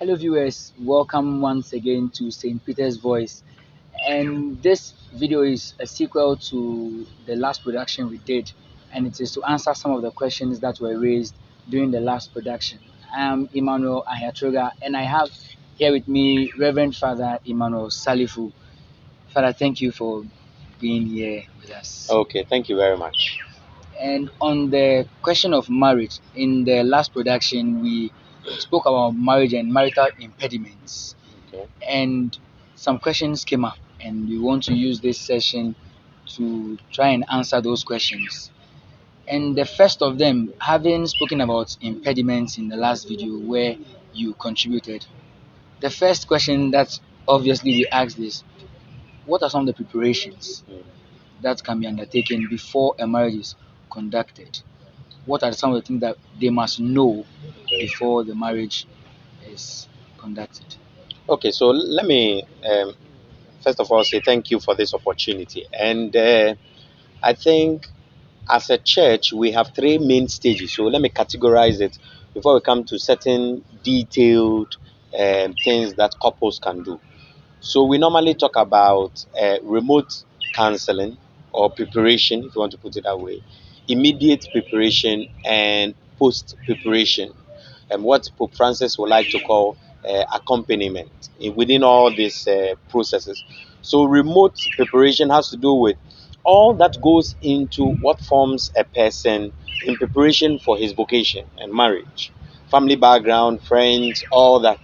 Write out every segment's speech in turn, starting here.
Hello, viewers. Welcome once again to St. Peter's Voice. And this video is a sequel to the last production we did, and it is to answer some of the questions that were raised during the last production. I am Emmanuel Salifu, and I have here with me Reverend Father Emmanuel Salifu. Father, thank you for being here with us. Okay, thank you very much. And on the question of marriage, in the last production, we spoke about marriage and marital impediments. Okay. And some questions came up, and we want to use this session to try and answer those questions. And the first of them, having spoken about impediments in the last video where you contributed, the first question that obviously we asked is, what are some of the preparations Mm. that can be undertaken before a marriage is conducted? What are some of the things that they must know before the marriage is conducted? Okay, so let me first of all say thank you for this opportunity. And I think as a church, we have three main stages. So let me categorize it before we come to certain detailed things that couples can do. So we normally talk about remote counseling or preparation, if you want to put it that way, immediate preparation, and post preparation, and what Pope Francis would like to call accompaniment within all these processes. So remote preparation has to do with all that goes into what forms a person in preparation for his vocation and marriage, family background, friends, all that,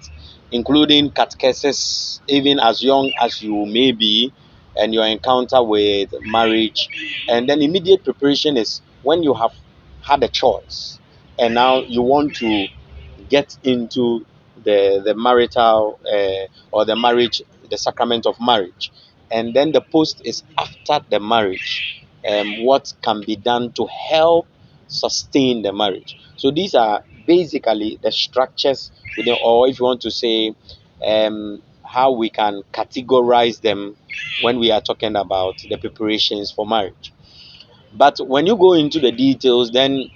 including catechesis, even as young as you may be, and your encounter with marriage. And then immediate preparation is when you have had a choice and now you want to get into the marital or the marriage, the sacrament of marriage. And then the post is after the marriage, what can be done to help sustain the marriage. So these are basically the structures within, or if you want to say, how we can categorize them when we are talking about the preparations for marriage. But when you go into the details, then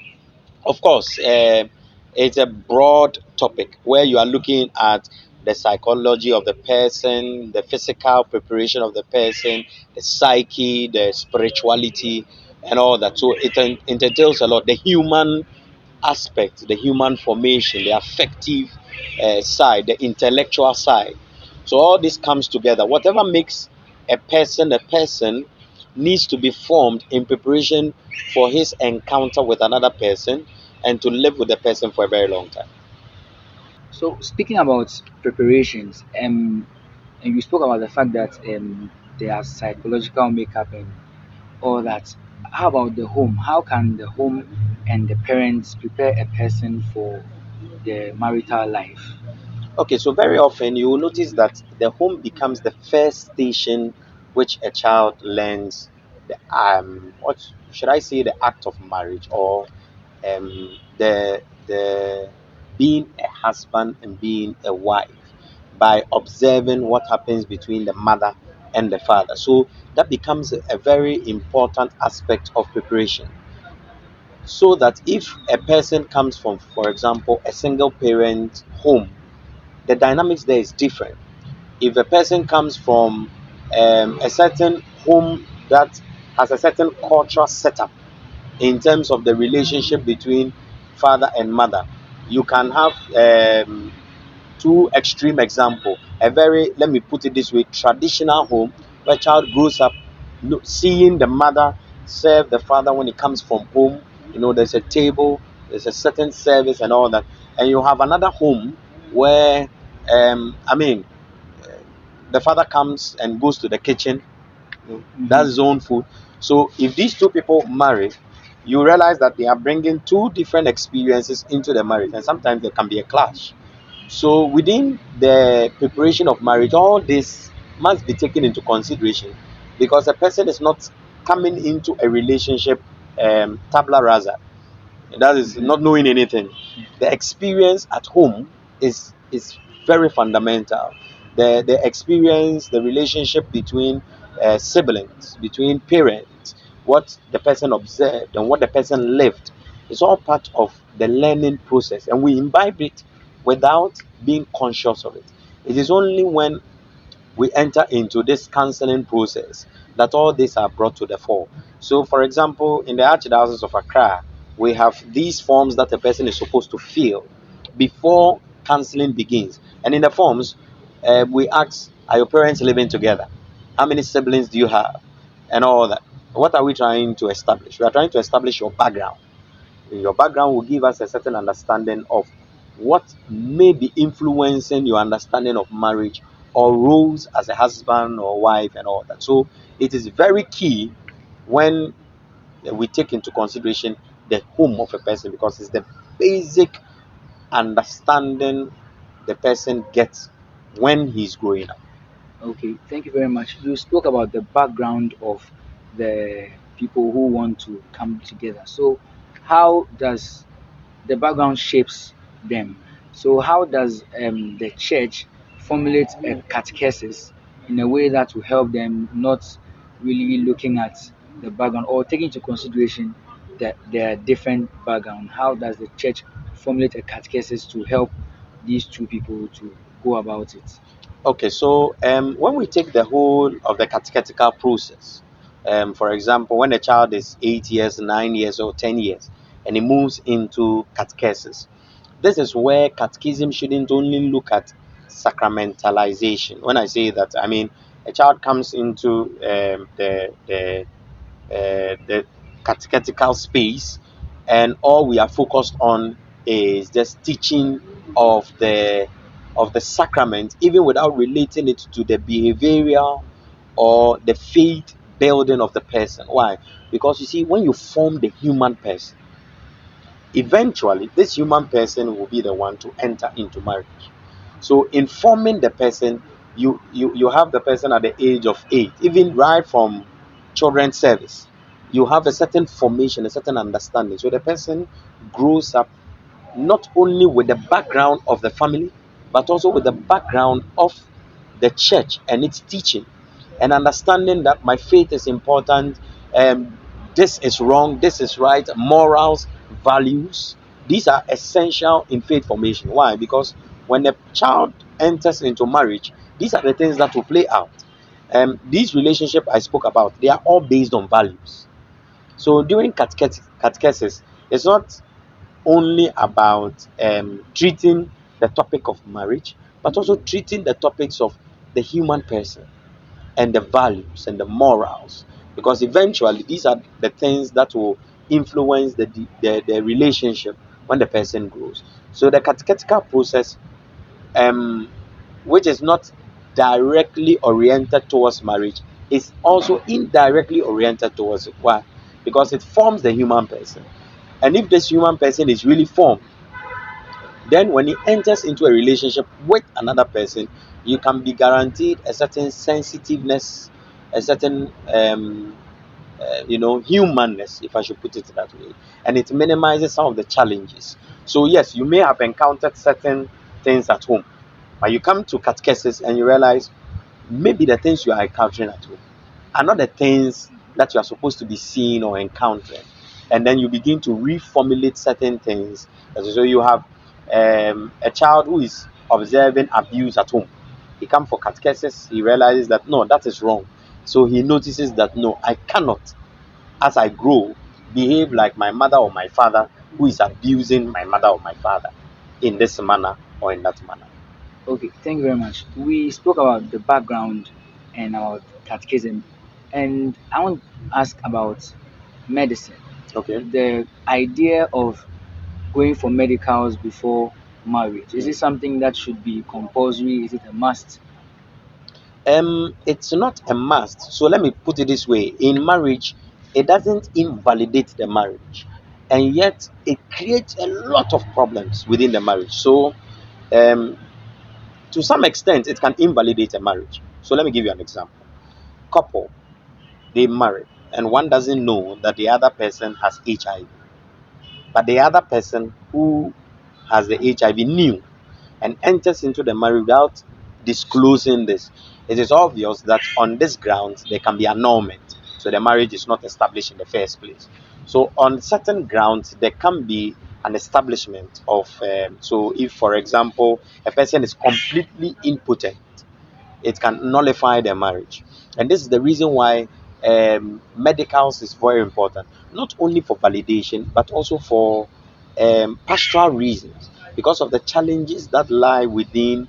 of course, it's a broad topic where you are looking at the psychology of the person, the physical preparation of the person, the psyche, the spirituality, and all that. So it entails a lot. The human aspect, the human formation, the affective side, the intellectual side. So all this comes together. Whatever makes a person needs to be formed in preparation for his encounter with another person and to live with the person for a very long time. So, speaking about preparations, and you spoke about the fact that there are psychological makeup and all that. How about the home? How can the home and the parents prepare a person for the marital life? Okay, so very often you will notice that the home becomes the first station which a child learns the what should I say, the act of marriage, or the being a husband and being a wife, by observing what happens between the mother and the father. So that becomes a very important aspect of preparation. So that if a person comes from, for example, a single parent home, the dynamics there is different. If a person comes from a certain home that has a certain cultural setup in terms of the relationship between father and mother, you can have two extreme example. A very, let me put it this way, traditional home where child grows up seeing the mother serve the father when he comes from home. There's a table, there's a certain service and all that. And you have another home where the father comes and goes to the kitchen. That's his own food. So if these two people marry, you realize that they are bringing two different experiences into the marriage, and sometimes there can be a clash. So within the preparation of marriage, all this must be taken into consideration, because a person is not coming into a relationship tabla rasa. That is not knowing anything. The experience at home is very fundamental. The experience, the relationship between siblings, between parents, what the person observed and what the person lived, is all part of the learning process, and we imbibe it without being conscious of it. It is only when we enter into this counseling process that all these are brought to the fore. So, for example, in the Archdiocese of Accra, we have these forms that a person is supposed to fill before counseling begins. And in the forms, we ask, are your parents living together? How many siblings do you have? And all that. What are we trying to establish? We are trying to establish your background. Your background will give us a certain understanding of what may be influencing your understanding of marriage or roles as a husband or wife and all that. So it is very key when we take into consideration the home of a person, because it's the basic understanding the person gets when he's growing up. Okay, thank you very much. You spoke about the background of the people who want to come together. So, how does the background shapes them? So, how does the church formulate a catechesis in a way that will help them, not really looking at the background or taking into consideration that their different background? How does the church formulate a catechesis to help these two people to go about it? Okay, so when we take the whole of the catechetical process, for example, when a child is 8 years, 9 years, or 10 years, and he moves into catechesis, this is where catechism shouldn't only look at sacramentalization. When I say that, I mean a child comes into the catechetical space, and all we are focused on is just teaching of the sacrament, even without relating it to the behavioral or the faith building of the person. Why? Because you see, when you form the human person, eventually this human person will be the one to enter into marriage. So in forming the person, you have the person at the age of 8, even right from children's service. You have a certain formation, a certain understanding. So the person grows up not only with the background of the family, but also with the background of the church and its teaching, and understanding that my faith is important, this is wrong, this is right, morals, values. These are essential in faith formation. Why? Because when a child enters into marriage, these are the things that will play out. These relationships I spoke about, they are all based on values. So during catechesis, it's not only about treating the topic of marriage, but also treating the topics of the human person and the values and the morals, because eventually these are the things that will influence the relationship when the person grows. So the catechetical process, um, which is not directly oriented towards marriage, is also indirectly oriented towards it. Why? Because it forms the human person. And if this human person is really formed, then when he enters into a relationship with another person, you can be guaranteed a certain sensitiveness, a certain humanness, if I should put it that way, and it minimizes some of the challenges. So yes, you may have encountered certain things at home, but you come to catechesis and you realize maybe the things you are encountering at home are not the things that you are supposed to be seeing or encountering. And then you begin to reformulate certain things. So you have a child who is observing abuse at home. He comes for catechesis, he realizes that no, that is wrong. So he notices that no, I cannot, as I grow, behave like my mother or my father who is abusing my mother or my father in this manner or in that manner. Okay, thank you very much. We spoke about the background and about catechism, and I want to ask about medicine. Okay. The idea of going for medicals before marriage, is it something that should be compulsory? Is it a must? It's not a must. So let me put it this way: in marriage, it doesn't invalidate the marriage, and yet it creates a lot of problems within the marriage. So, um, to some extent, it can invalidate a marriage. So let me give you an example. Couple, they marry, and one doesn't know that the other person has HIV, but the other person who has the HIV knew and enters into the marriage without disclosing this. It is obvious that on this grounds there can be annulment. So the marriage is not established in the first place. So on certain grounds there can be an establishment of, so if, for example, a person is completely impotent, it can nullify their marriage. And this is the reason why medicals is very important, not only for validation but also for pastoral reasons, because of the challenges that lie within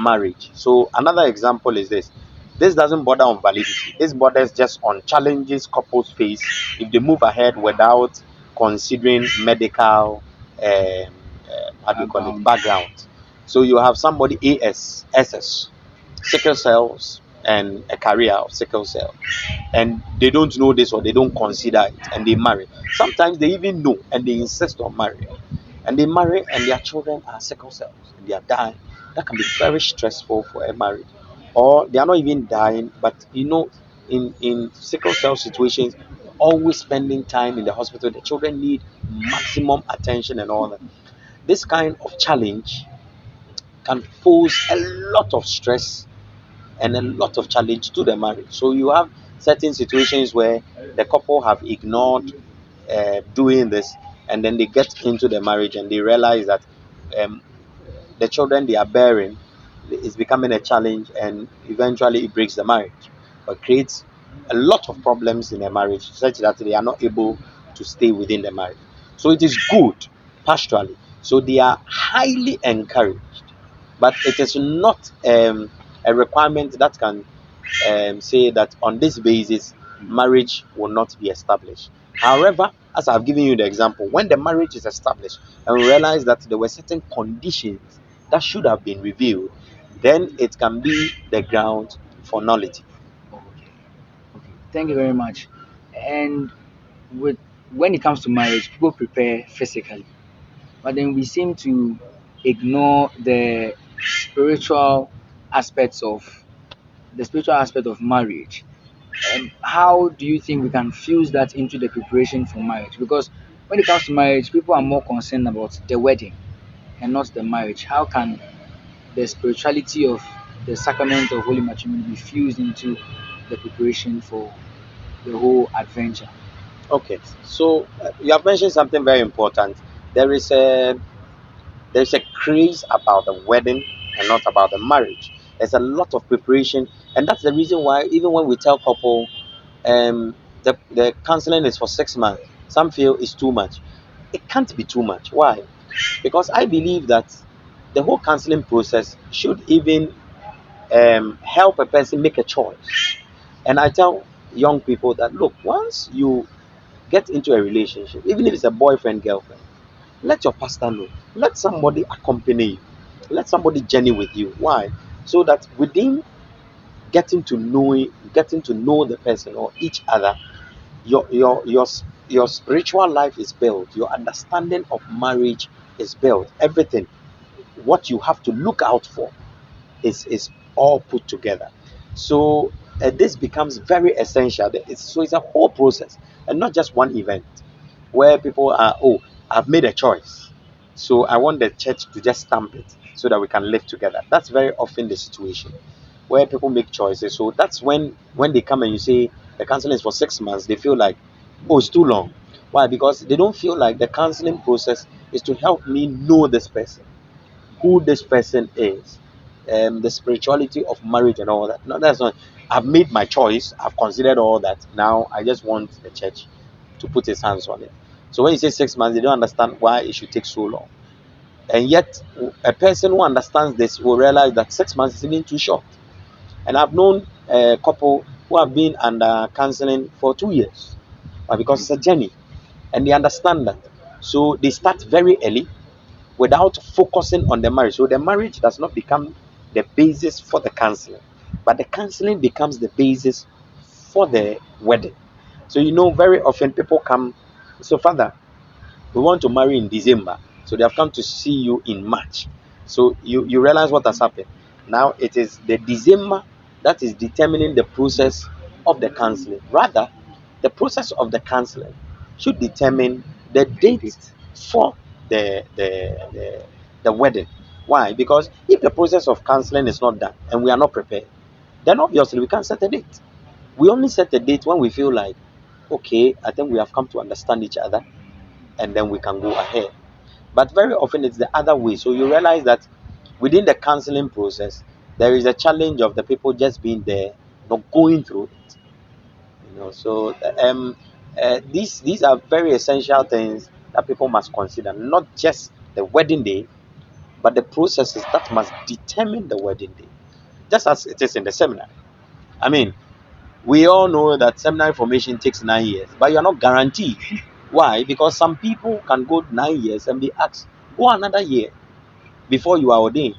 marriage. So another example is this. This doesn't border on validity. This borders just on challenges couples face if they move ahead without considering medical, how do you call it, Background. background. So you have somebody SS, sickle cells, and a career of sickle cell, and they don't know this or they don't consider it, and they marry. Sometimes they even know and they insist on marrying, and they marry and their children are sickle cells and they are dying. That can be very stressful for a marriage. Or they are not even dying, but in sickle cell situations, always spending time in the hospital, the children need maximum attention and all that. This kind of challenge can pose a lot of stress and a lot of challenge to the marriage. So you have certain situations where the couple have ignored doing this, and then they get into the marriage and they realize that um, the children they are bearing is becoming a challenge, and eventually it breaks the marriage or creates a lot of problems in the marriage, such that they are not able to stay within the marriage. So it is good pastorally. So they are highly encouraged, but it is not a requirement that can say that on this basis marriage will not be established. However, as I've given you the example, when the marriage is established and we realize that there were certain conditions that should have been revealed, then it can be the ground for nullity. Okay. Okay. Thank you very much. And with when it comes to marriage, people prepare physically, but then we seem to ignore aspects of the spiritual aspect of marriage. How do you think we can fuse that into the preparation for marriage? Because when it comes to marriage, people are more concerned about the wedding and not the marriage. How can the spirituality of the sacrament of holy matrimony be fused into the preparation for the whole adventure? Okay, so you have mentioned something very important. There is a there's a craze about the wedding and not about the marriage. There's a lot of preparation, and that's the reason why even when we tell couple the counseling is for 6 months, some feel it's too much. It can't be too much. Why? Because I believe that the whole counseling process should even help a person make a choice. And I tell young people that look, once you get into a relationship, even if it's a boyfriend girlfriend, let your pastor know. Let somebody accompany you. Let somebody journey with you. Why? So that within getting to know the person or each other, your spiritual life is built. Your understanding of marriage is built. Everything what you have to look out for is all put together. So this becomes very essential. So it's a whole process and not just one event where people are, oh, I've made a choice, so I want the church to just stamp it so that we can live together. That's very often the situation where people make choices. So that's when they come and you say the counseling is for 6 months, they feel like, oh, it's too long. Why? Because they don't feel like the counseling process is to help me know this person, who this person is, the spirituality of marriage and all that. No, that's not. I've made my choice. I've considered all that. Now I just want the church to put his hands on it. So when you say 6 months, they don't understand why it should take so long. And yet, a person who understands this will realize that 6 months is even too short. And I've known a couple who have been under counseling for 2 years, because it's a journey, and they understand that. So they start very early without focusing on the marriage. So the marriage does not become the basis for the counseling, but the counseling becomes the basis for the wedding. So very often people come, so Father, we want to marry in December. So they have come to see you in March. So you realize what has happened. Now it is the December that is determining the process of the counseling. Rather, the process of the counseling should determine the date Date. for the wedding. Why? Because if the process of counseling is not done and we are not prepared, then obviously we can't set a date. We only set a date when we feel like, okay, I think we have come to understand each other, and then we can go ahead. But very often it's the other way. So you realize that within the counseling process, there is a challenge of the people just being there, not going through it. So these are very essential things that people must consider, not just the wedding day, but the processes that must determine the wedding day, just as it is in the seminar. I mean, we all know that seminary formation takes 9 years, but you are not guaranteed. Why? Because some people can go 9 years and be asked, go another year before you are ordained.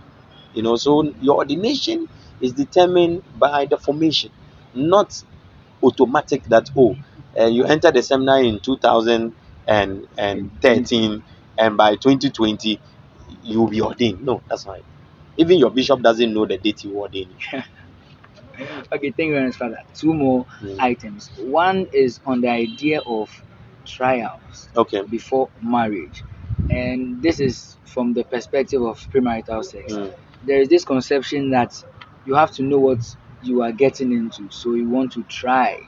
So your ordination is determined by the formation, not automatic that, you entered the seminary in 2013 and by 2020 you will be ordained. No, that's not it. Even your bishop doesn't know the date you ordain you. Okay, thank you very much for that. Two more items. One is on the idea of trials Okay. before marriage, and this is from the perspective of premarital sex. There is this conception that you have to know what you are getting into, so you want to try.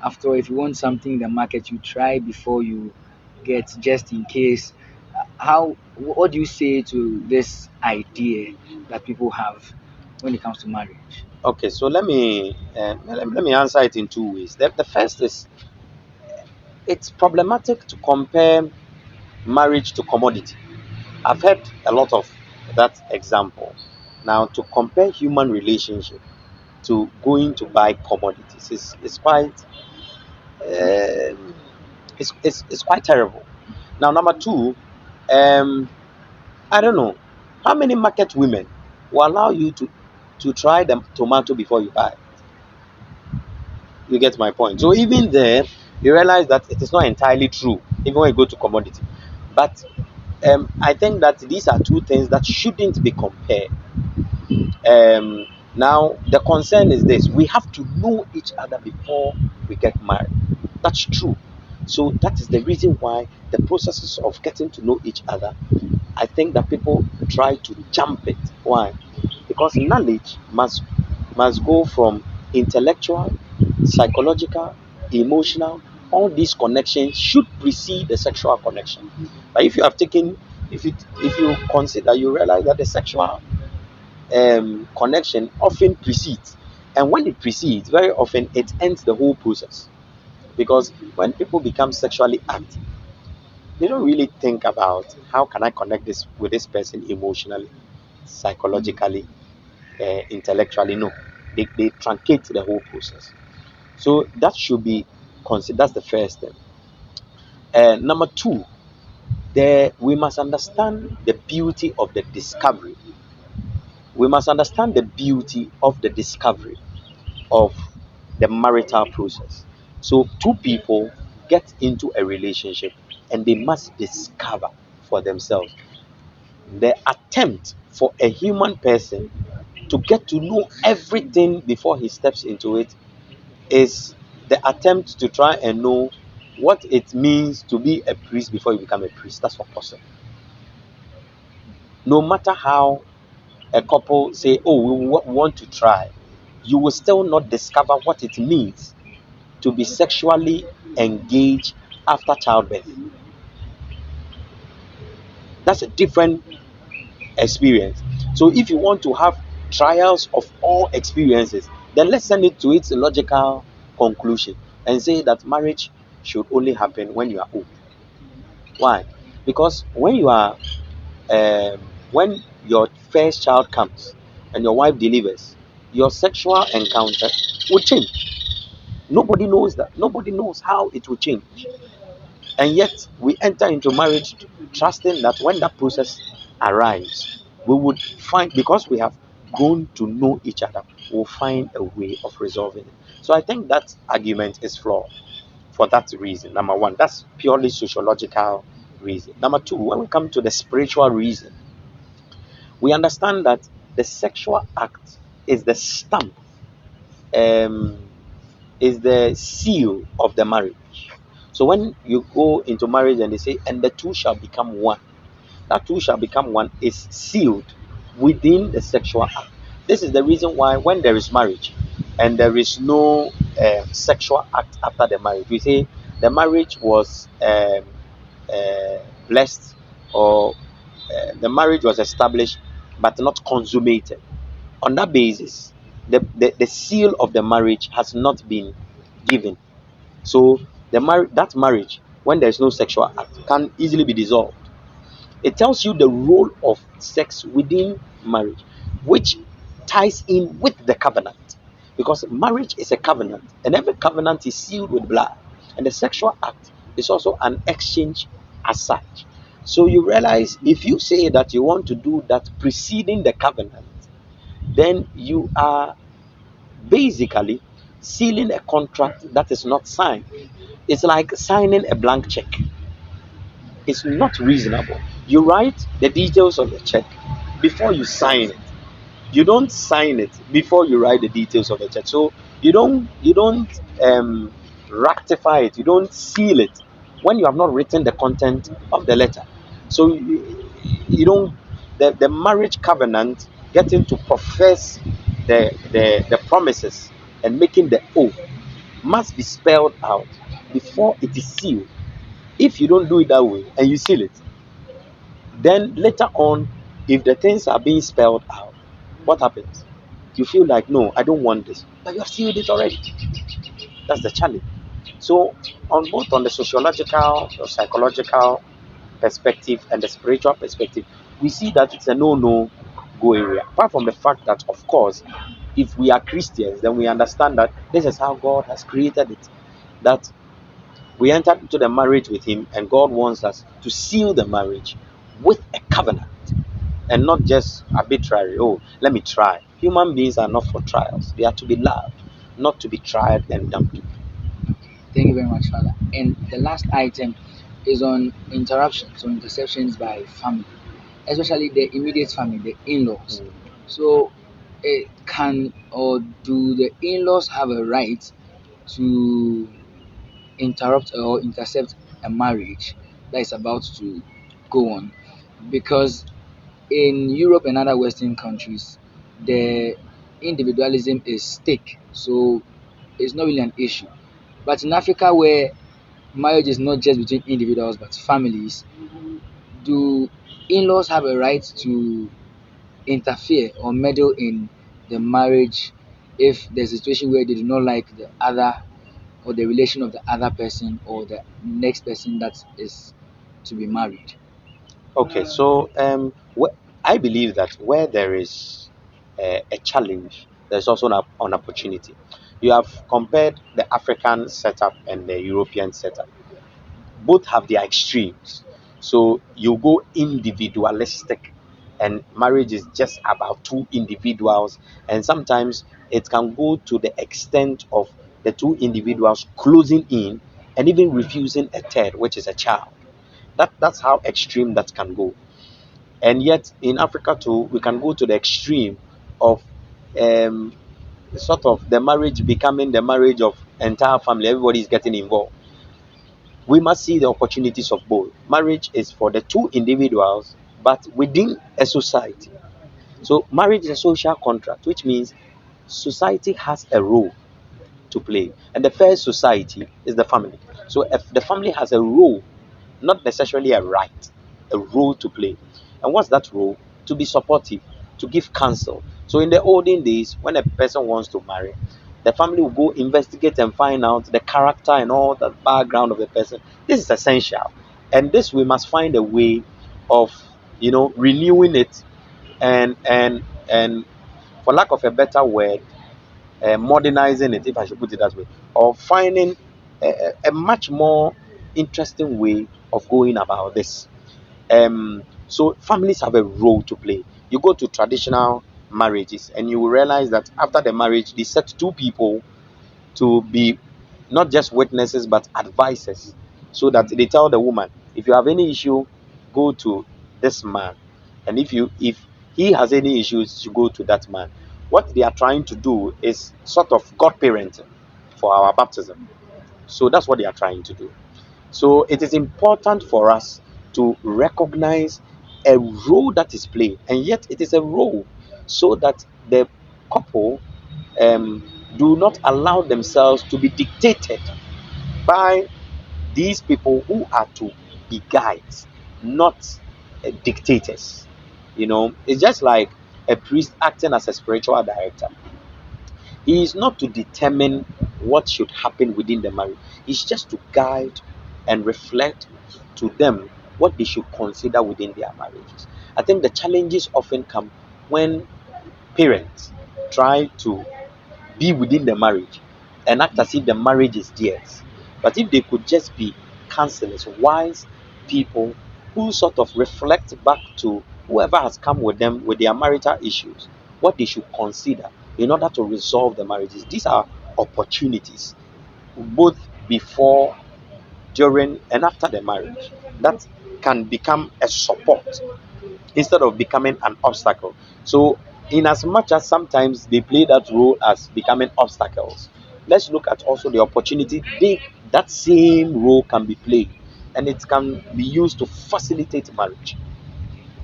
After all, if you want something in the market, you try before you get, just in case. What do you say to this idea that people have when it comes to marriage? Okay, so let me answer it in two ways. The first is, it's problematic to compare marriage to commodity. I've heard a lot of that example. Now, to compare human relationship to going to buy commodities is quite it's quite terrible. Now, number two, um, I don't know how many market women will allow you to try the tomato before you buy. You get my point. So even there, you realize that it is not entirely true, even when you go to commodity. But I think that these are two things that shouldn't be compared. Now, the concern is this: we have to know each other before we get married. That's true. So that is the reason why the processes of getting to know each other, I think that people try to jump it. Why? Because knowledge must go from intellectual, psychological, emotional. All these connections should precede the sexual connection. But if you have taken, if you consider, you realize that the sexual connection often precedes, and when it precedes, very often it ends the whole process. Because when people become sexually active, they don't really think about how can I connect this with this person emotionally, psychologically, intellectually. No, they truncate the whole process. So that should be considered. That's the first thing. Number two, there we must understand the beauty of the discovery. We must understand the beauty of the discovery of the marital process. So two people get into a relationship and they must discover for themselves. The attempt for a human person to get to know everything before he steps into it is the attempt to try and know what it means to be a priest before you become a priest. That's not possible. No matter how a couple say, oh, we want to try, you will still not discover what it means to be sexually engaged after childbirth. That's a different experience. So if you want to have trials of all experiences, then let's send it to its logical conclusion and say that marriage should only happen when you are old. Why? Because when your first child comes and your wife delivers, your sexual encounter will change. Nobody knows that. Nobody knows how it will change. And yet, we enter into marriage trusting that when that process arrives, we would find, because we have grown to know each other, we'll find a way of resolving it. So I think that argument is flawed for that reason. Number one, that's purely sociological reason. Number two, when we come to the spiritual reason, we understand that the sexual act is the stamp, um, is the seal of the marriage. So when you go into marriage and they say, and the two shall become one, that two shall become one is sealed within the sexual act. This is the reason why when there is marriage and there is no sexual act after the marriage, we say the marriage was blessed, or the marriage was established but not consummated. On that basis, the seal of the marriage has not been given. So that marriage, when there is no sexual act, can easily be dissolved. It tells you the role of sex within marriage, which ties in with the covenant. Because marriage is a covenant, and every covenant is sealed with blood. And the sexual act is also an exchange as such. So you realize if you say that you want to do that preceding the covenant, then you are basically sealing a contract that is not signed. It's like signing a blank check. It's not reasonable. You write the details of the check before you sign it. You don't sign it before you write the details of the check. So you don't rectify it. You don't seal it when you have not written the content of the letter. So you don't the marriage covenant getting to profess the promises and making the oath must be spelled out before it is sealed. If you don't do it that way and you seal it, then later on, if the things are being spelled out, what happens? You feel like, no, I don't want this, but you have sealed it already. That's the challenge. So, on both on the sociological or psychological perspective and the spiritual perspective, we see that it's a no go area. Apart from the fact that, of course, if we are Christians, then we understand that this is how God has created it. That we entered into the marriage with Him, and God wants us to seal the marriage with a covenant and not just arbitrary. Oh, let me try. Human beings are not for trials, they are to be loved, not to be tried and dumped. Thank you very much, Father. And the last item is on interruptions or interceptions by family, especially the immediate family, the in-laws. So, can or do the in-laws have a right to interrupt or intercept a marriage that is about to go on? Because in Europe and other Western countries, the individualism is stake, so it's not really an issue. But in Africa, where marriage is not just between individuals but families, do in-laws have a right to interfere or meddle in the marriage if there's a situation where they do not like the other or the relation of the other person or the next person that is to be married? Okay, so I believe that where there is a challenge, there's also an opportunity. You have compared the African setup and the European setup. Both have their extremes. So you go individualistic, and marriage is just about two individuals, and sometimes it can go to the extent of the two individuals closing in and even refusing a third, which is a child. That's how extreme that can go. And yet in Africa too, we can go to the extreme of um, sort of the marriage becoming the marriage of entire family. Everybody is getting involved. We must see the opportunities of both. Marriage is for the two individuals, but within a society. So marriage is a social contract, which means society has a role to play. And the first society is the family. So if the family has a role, not necessarily a right, a role to play. And what's that role? To be supportive, to give counsel. So in the olden days, when a person wants to marry, the family will go investigate and find out the character and all the background of the person. This is essential. And this we must find a way of, renewing it and for lack of a better word, modernizing it, if I should put it that way, or finding a much more interesting way of going about this. So families have a role to play. You go to traditional marriages and you will realize that after the marriage, they set two people to be not just witnesses but advisors, so that they tell the woman, if you have any issue, go to this man, and if he has any issues, you go to that man. What they are trying to do is sort of godparenting for our baptism. So that's what they are trying to do. So it is important for us to recognize a role that is played, and yet it is a role so that the couple um, do not allow themselves to be dictated by these people who are to be guides, not dictators. It's just like a priest acting as a spiritual director. He is not to determine what should happen within the marriage. He's just to guide and reflect to them what they should consider within their marriages. I think the challenges often come when parents try to be within the marriage and act as if the marriage is theirs. But if they could just be counselors, wise people who sort of reflect back to whoever has come with them with their marital issues, what they should consider in order to resolve the marriages. These are opportunities, both before, during, and after the marriage, that can become a support instead of becoming an obstacle. So, in as much as sometimes they play that role as becoming obstacles, let's look at also the opportunity that same role can be played, and it can be used to facilitate marriage.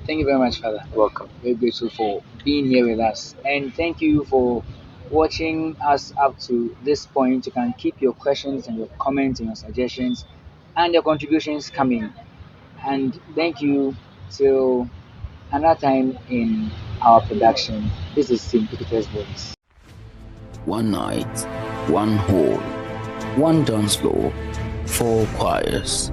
Thank you very much, Father. Welcome. Very grateful for being here with us. And thank you for watching us up to this point. You can keep your questions and your comments and your suggestions and your contributions coming. And thank you till another time in our production. This is St. Peter's Voice. One night, one hall, one dance floor, 4 choirs.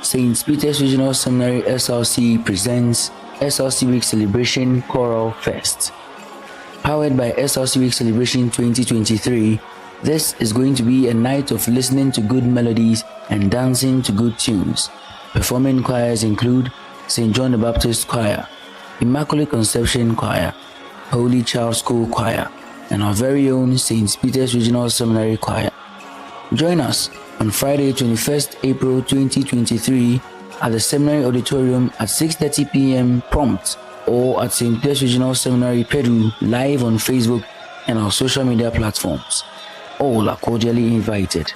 St. Peter's Regional Seminary SLC presents SLC Week Celebration Choral Fest. Powered by SLC Week Celebration 2023, this is going to be a night of listening to good melodies and dancing to good tunes. Performing choirs include St. John the Baptist Choir, Immaculate Conception Choir, Holy Child School Choir, and our very own St. Peter's Regional Seminary Choir. Join us on Friday, 21st April 2023 at the Seminary Auditorium at 6:30 p.m. prompt, or at St. Peter's Regional Seminary Pedu live on Facebook and our social media platforms. All are cordially invited.